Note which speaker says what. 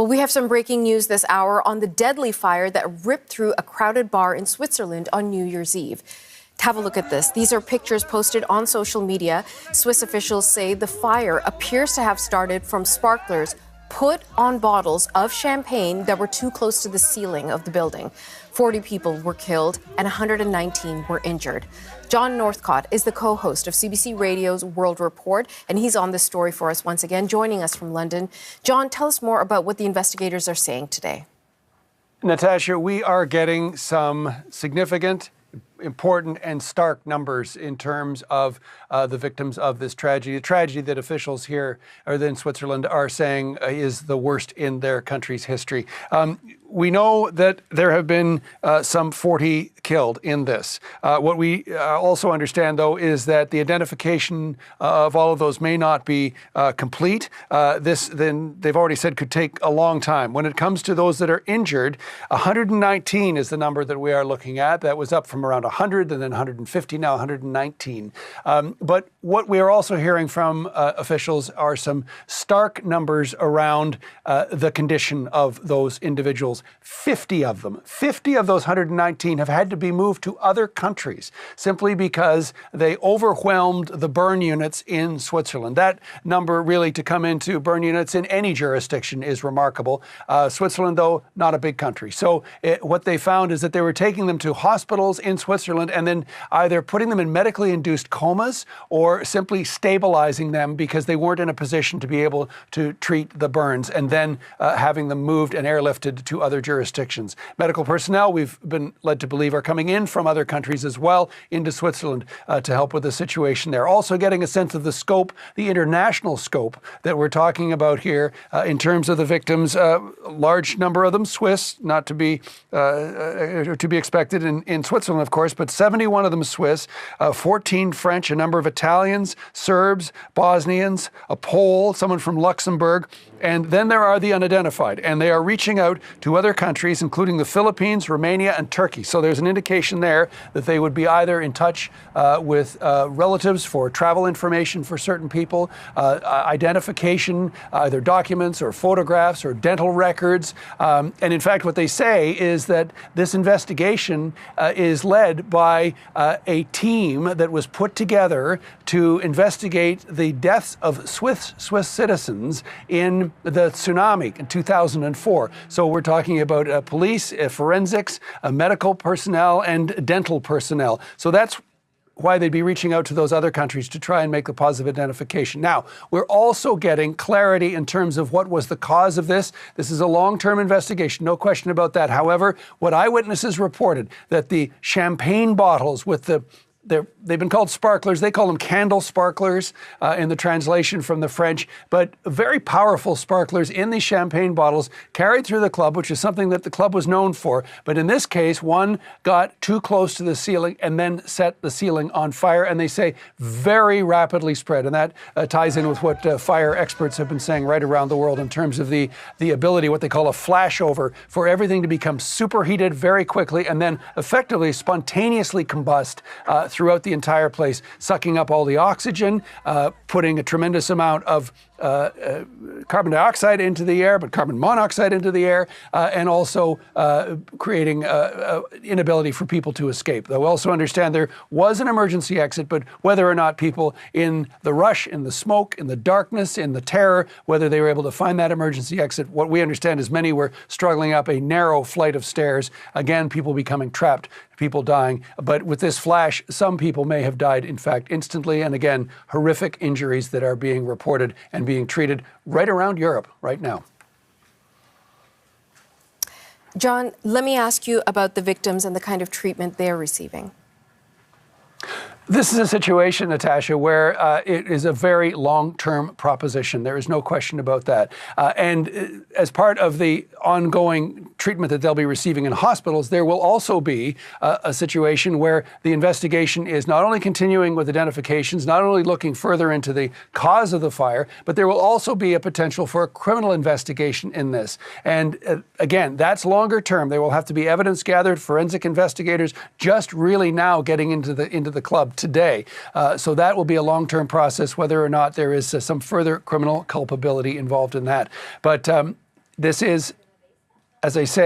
Speaker 1: Well, we have some breaking news this hour on the deadly fire that ripped through a crowded bar in Switzerland on New Year's Eve. Have a look at this. These are pictures posted on social media. Swiss officials say the fire appears to have started from sparklers put on bottles of champagne that were too close to the ceiling of the building. 40 people were killed and 119 were injured. John Northcott is the co-host of CBC Radio's World Report, and he's on this story for us once again, joining us from London. John, tell us more about what the investigators are saying today.
Speaker 2: Natasha, we are getting some significant, important and stark numbers in terms of the victims of this tragedy. A tragedy that officials here or in Switzerland are saying is the worst in their country's history. We know that there have been some 40 killed in this. What we also understand, though, is that the identification of all of those may not be complete. This, then, they've already said, could take a long time. When it comes to those that are injured, 119 is the number that we are looking at. That was up from around 100 and then 150, now 119. But what we are also hearing from officials are some stark numbers around the condition of those individuals. 50 of them, 50 of those 119 have had to be moved to other countries simply because they overwhelmed the burn units in Switzerland. That number really to come into burn units in any jurisdiction is remarkable. Switzerland, though, not a big country. So what they found is that they were taking them to hospitals in Switzerland and then either putting them in medically induced comas or simply stabilizing them because they weren't in a position to be able to treat the burns, and then having them moved and airlifted to other jurisdictions. Medical personnel, we've been led to believe, are coming in from other countries as well into Switzerland to help with the situation there. Also getting a sense of the scope, the international scope that we're talking about here in terms of the victims. Large number of them Swiss, not to be expected in Switzerland, of course, but 71 of them Swiss, 14 French, a number of Italians, Serbs, Bosnians, a Pole, someone from Luxembourg, and then there are the unidentified, and they are reaching out to other countries, including the Philippines, Romania, and Turkey. So there's an indication there that they would be either in touch with relatives for travel information for certain people, identification, either documents or photographs or dental records. And in fact, what they say is that this investigation is led by a team that was put together to investigate the deaths of Swiss citizens in the tsunami in 2004. So we're talking about police, forensics, medical personnel, and dental personnel. So that's why they'd be reaching out to those other countries to try and make the positive identification. Now, we're also getting clarity in terms of what was the cause of this. This is a long-term investigation, no question about that. However, what eyewitnesses reported, that the champagne bottles with they've been called sparklers. They call them candle sparklers in the translation from the French, but very powerful sparklers in these champagne bottles carried through the club, which is something that the club was known for. But in this case, one got too close to the ceiling and then set the ceiling on fire, and they say very rapidly spread. And that ties in with what fire experts have been saying right around the world in terms of the ability, what they call a flashover, for everything to become superheated very quickly and then effectively spontaneously combust throughout the entire place, sucking up all the oxygen, putting a tremendous amount of carbon dioxide into the air, but carbon monoxide into the air, and also creating inability for people to escape. They'll also understand there was an emergency exit, but whether or not people in the rush, in the smoke, in the darkness, in the terror, whether they were able to find that emergency exit, what we understand is many were struggling up a narrow flight of stairs. Again, people becoming trapped, people dying. But with this flash, some people may have died, in fact, instantly. And again, horrific injuries that are being reported and being treated right around Europe right now.
Speaker 1: John, let me ask you about the victims and the kind of treatment they're receiving.
Speaker 2: This is a situation, Natasha, where it is a very long-term proposition. There is no question about that. And as part of the ongoing treatment that they'll be receiving in hospitals, there will also be a situation where the investigation is not only continuing with identifications, not only looking further into the cause of the fire, but there will also be a potential for a criminal investigation in this. And again, that's longer term. There will have to be evidence gathered, forensic investigators just really now getting into the club today. So that will be a long-term process, whether or not there is some further criminal culpability involved in that. But This is, as I say,